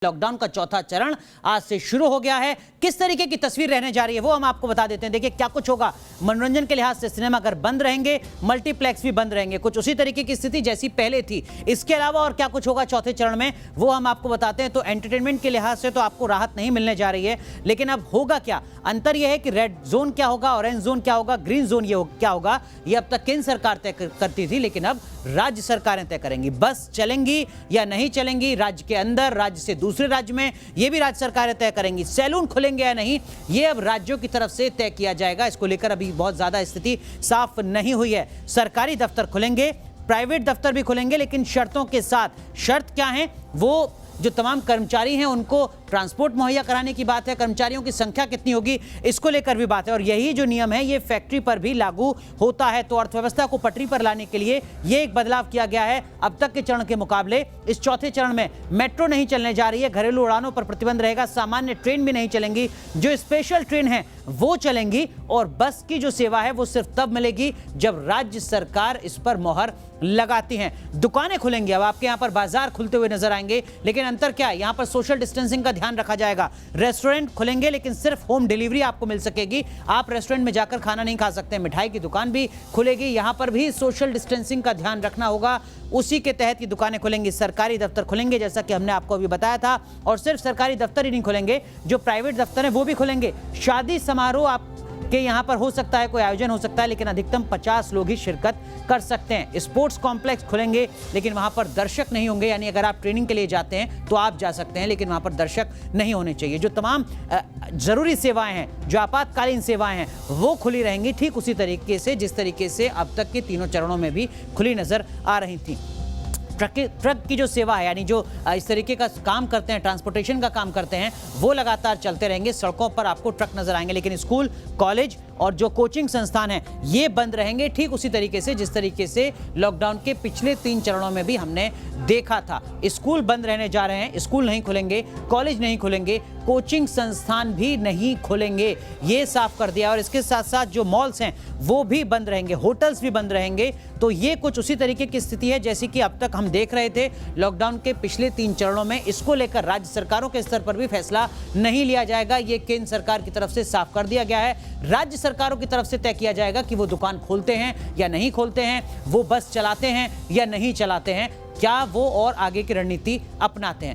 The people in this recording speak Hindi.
लॉकडाउन का चौथा चरण आज से शुरू हो गया है। किस तरीके की तस्वीर रहने जा रही है वो हम आपको बता देते हैं। देखिए क्या कुछ होगा। मनोरंजन के लिहाज से सिनेमाघर बंद रहेंगे, मल्टीप्लेक्स भी बंद रहेंगे, कुछ उसी तरीके की स्थिति जैसी पहले थी। इसके अलावा और क्या कुछ होगा चौथे चरण में वो हम आपको बताते हैं। तो एंटरटेनमेंट के लिहाज से तो आपको राहत नहीं मिलने जा रही है, लेकिन अब होगा क्या। अंतर यह है कि रेड जोन क्या होगा, ऑरेंज जोन क्या होगा, ग्रीन जोन ये क्या होगा, ये अब तक केंद्र सरकार तय करती थी, लेकिन अब राज्य सरकारें तय करेंगी। बस चलेंगी या नहीं चलेंगी राज्य के अंदर, राज्य से दूसरे राज्य में, ये भी राज्य सरकारें तय करेंगी। सैलून खुलेंगे या नहीं ये अब राज्यों की तरफ से तय किया जाएगा। इसको लेकर अभी बहुत ज्यादा स्थिति साफ नहीं हुई है। सरकारी दफ्तर खुलेंगे, प्राइवेट दफ्तर भी खुलेंगे, लेकिन शर्तों के साथ। शर्त क्या है? वो जो तमाम कर्मचारी हैं उनको ट्रांसपोर्ट मुहैया कराने की बात है, कर्मचारियों की संख्या कितनी होगी इसको लेकर भी बात है। और यही जो नियम है ये फैक्ट्री पर भी लागू होता है। तो अर्थव्यवस्था को पटरी पर लाने के लिए ये एक बदलाव किया गया है। अब तक के चरण के मुकाबले इस चौथे चरण में मेट्रो नहीं चलने जा रही है, घरेलू उड़ानों पर प्रतिबंध रहेगा, सामान्य ट्रेन भी नहीं चलेंगी, जो स्पेशल ट्रेन है वो चलेंगी, और बस की जो सेवा है वो सिर्फ तब मिलेगी जब राज्य सरकार इस पर मोहर लगाती हैं। दुकानें खुलेंगी, अब आपके यहां पर बाजार खुलते हुए नजर आएंगे, लेकिन अंतर क्या है, यहां पर सोशल डिस्टेंसिंग का ध्यान रखा जाएगा। रेस्टोरेंट खुलेंगे लेकिन सिर्फ होम डिलीवरी आपको मिल सकेगी, आप रेस्टोरेंट में जाकर खाना नहीं खा सकते। मिठाई की दुकान भी खुलेगी, यहां पर भी सोशल डिस्टेंसिंग का ध्यान रखना होगा, उसी के तहत ये दुकानें खुलेंगी। सरकारी दफ्तर खुलेंगे जैसा कि हमने आपको अभी बताया था, और सिर्फ सरकारी दफ्तर ही नहीं खुलेंगे, जो प्राइवेट दफ्तर हैं वो भी खुलेंगे। शादी समारोह आप कि यहाँ पर हो सकता है, कोई आयोजन हो सकता है, लेकिन अधिकतम 50 लोग ही शिरकत कर सकते हैं। स्पोर्ट्स कॉम्प्लेक्स खुलेंगे लेकिन वहां पर दर्शक नहीं होंगे, यानी अगर आप ट्रेनिंग के लिए जाते हैं तो आप जा सकते हैं, लेकिन वहां पर दर्शक नहीं होने चाहिए। जो तमाम जरूरी सेवाएं हैं, जो आपातकालीन सेवाएं हैं वो खुली रहेंगी, ठीक उसी तरीके से जिस तरीके से अब तक के तीनों चरणों में भी खुली नजर आ रही थी। ट्रक की जो सेवा है, यानी जो इस तरीके का काम करते हैं, ट्रांसपोर्टेशन का काम करते हैं, वो लगातार चलते रहेंगे। सड़कों पर आपको ट्रक नजर आएंगे, लेकिन स्कूल, कॉलेज और जो कोचिंग संस्थान हैं ये बंद रहेंगे, ठीक उसी तरीके से जिस तरीके से लॉकडाउन के पिछले 3 चरणों में भी हमने देखा था। स्कूल बंद रहने जा रहे हैं, स्कूल नहीं खुलेंगे, कॉलेज नहीं खुलेंगे, कोचिंग संस्थान भी नहीं खुलेंगे, ये साफ कर दिया। और इसके साथ साथ जो मॉल्स हैं वो भी बंद रहेंगे, होटल्स भी बंद रहेंगे। तो ये कुछ उसी तरीके की स्थिति है जैसी कि अब तक हम देख रहे थे लॉकडाउन के पिछले 3 चरणों में। इसको लेकर राज्य सरकारों के स्तर पर भी फैसला नहीं लिया जाएगा, ये केंद्र सरकार की तरफ से साफ कर दिया गया है। राज्य सरकारों की तरफ से तय किया जाएगा कि वो दुकान खोलते हैं या नहीं खोलते हैं, वो बस चलाते हैं या नहीं चलाते हैं, क्या वो और आगे की रणनीति अपनाते हैं।